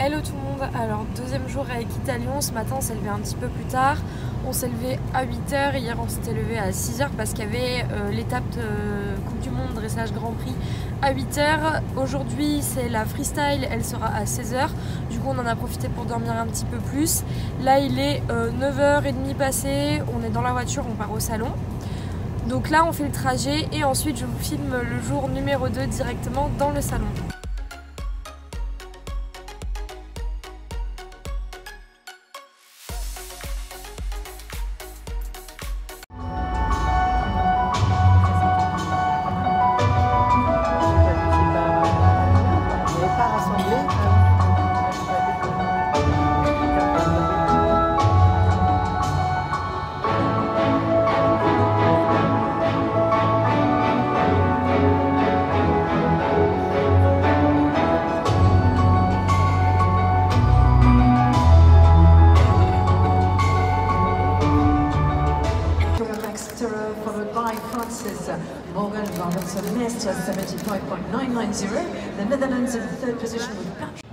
Hello tout le monde, alors deuxième jour avec Italion, ce matin on s'est levé un petit peu plus tard, on s'est levé à 8h, hier on s'était levé à 6h parce qu'il y avait l'étape de Coupe du Monde dressage Grand Prix à 8h. Aujourd'hui c'est la freestyle, elle sera à 16h, du coup on en a profité pour dormir un petit peu plus. Là il est 9h30 passé, on est dans la voiture, on part au salon. Donc là on fait le trajet et ensuite je vous filme le jour numéro 2 directement dans le salon. Followed by Francis Morgan Robertson Nest at 75.990. The Netherlands in third position with Patrick.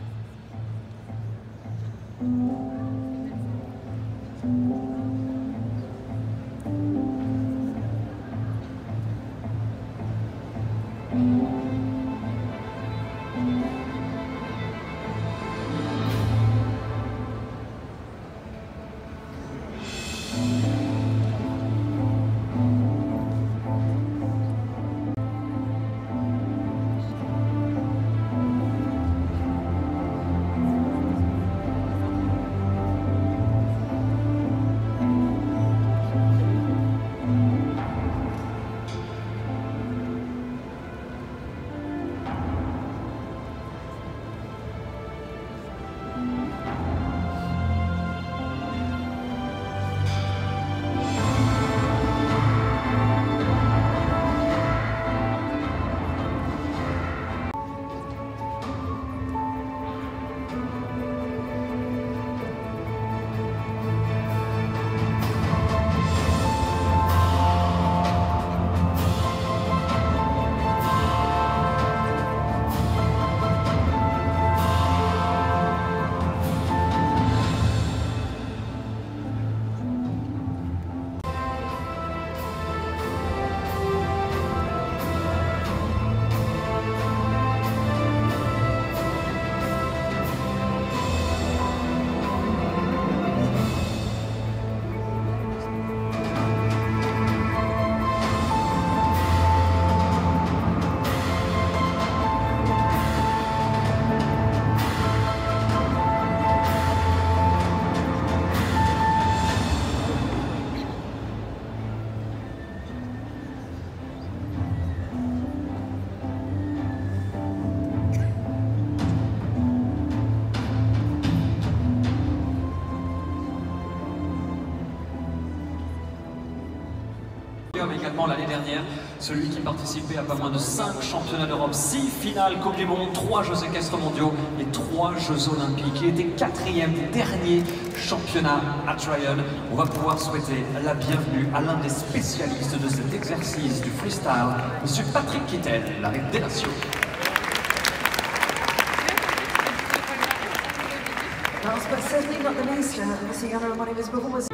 Également l'année dernière, celui qui participait à pas moins de 5 championnats d'Europe, 6 finales Coupe du Monde, 3 Jeux équestres mondiaux et 3 Jeux olympiques. Il était 4e du dernier championnat à Tryon. On va pouvoir souhaiter la bienvenue à l'un des spécialistes de cet exercice du freestyle, M. Patrick Kittel, la reine des nations. Last but certainly not the least, the other one of his performance.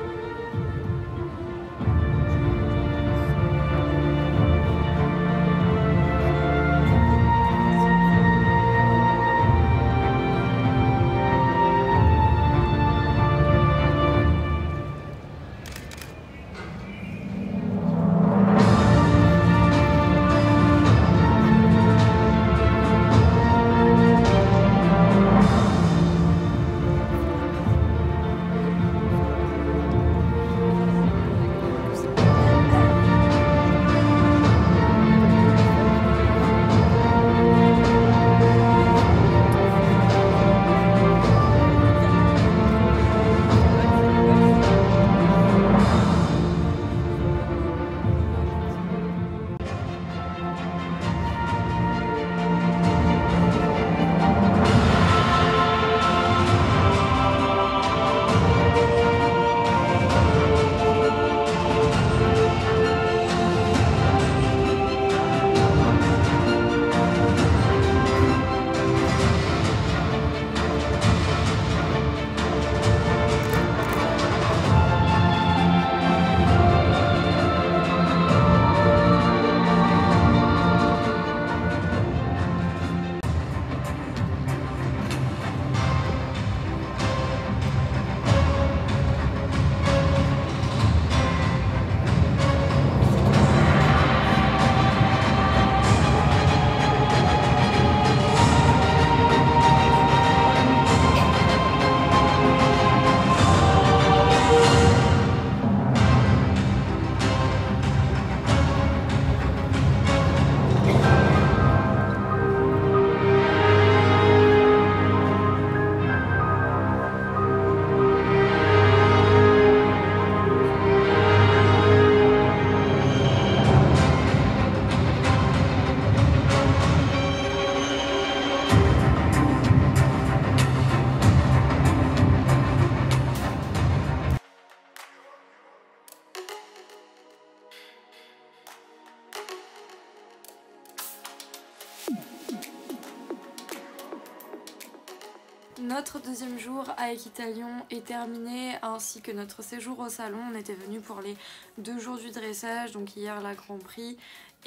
Notre deuxième jour à Equitalion est terminé, ainsi que notre séjour au salon. On était venus pour les 2 jours du dressage, donc hier la Grand Prix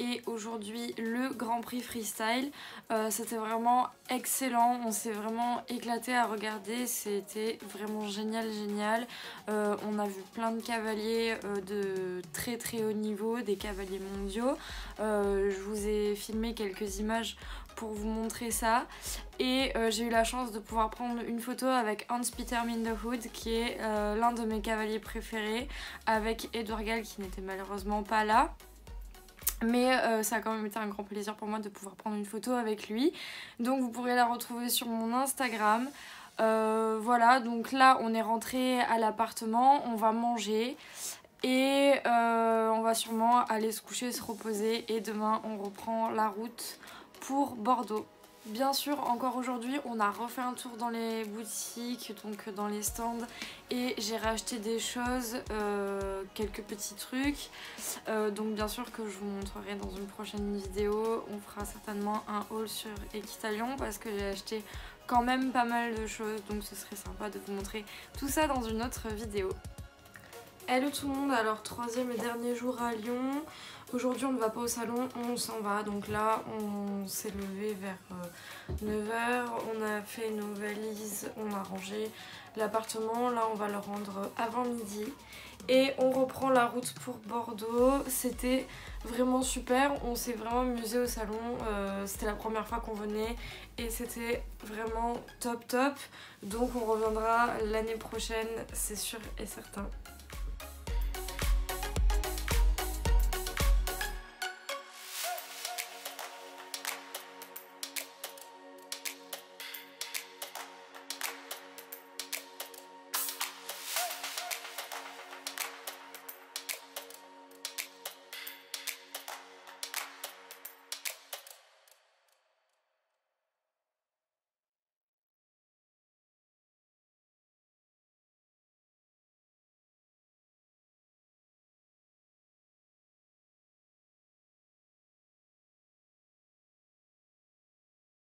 et aujourd'hui le Grand Prix Freestyle. C'était vraiment excellent, on s'est vraiment éclaté à regarder, c'était vraiment génial. On a vu plein de cavaliers de très haut niveau, des cavaliers mondiaux. Je vous ai filmé quelques images pour vous montrer ça, et j'ai eu la chance de pouvoir prendre une photo avec Hans-Peter Minderhood qui est l'un de mes cavaliers préférés, avec Edouard Gal qui n'était malheureusement pas là. Mais ça a quand même été un grand plaisir pour moi de pouvoir prendre une photo avec lui. Donc vous pourrez la retrouver sur mon Instagram. Voilà, donc là on est rentré à l'appartement, on va manger et on va sûrement aller se coucher, se reposer, et demain on reprend la route pour Bordeaux. Bien sûr, encore aujourd'hui, on a refait un tour dans les boutiques, donc dans les stands, et j'ai racheté des choses, quelques petits trucs. Donc bien sûr que je vous montrerai dans une prochaine vidéo. On fera certainement un haul sur Equitalion parce que j'ai acheté quand même pas mal de choses, donc ce serait sympa de vous montrer tout ça dans une autre vidéo. Hello tout le monde, alors 3e et dernier jour à Lyon. Aujourd'hui on ne va pas au salon, on s'en va. Donc là on s'est levé vers 9h, on a fait nos valises, on a rangé l'appartement. Là on va le rendre avant midi et on reprend la route pour Bordeaux. C'était vraiment super, on s'est vraiment amusé au salon, c'était la première fois qu'on venait et c'était vraiment top. Donc on reviendra l'année prochaine, c'est sûr et certain.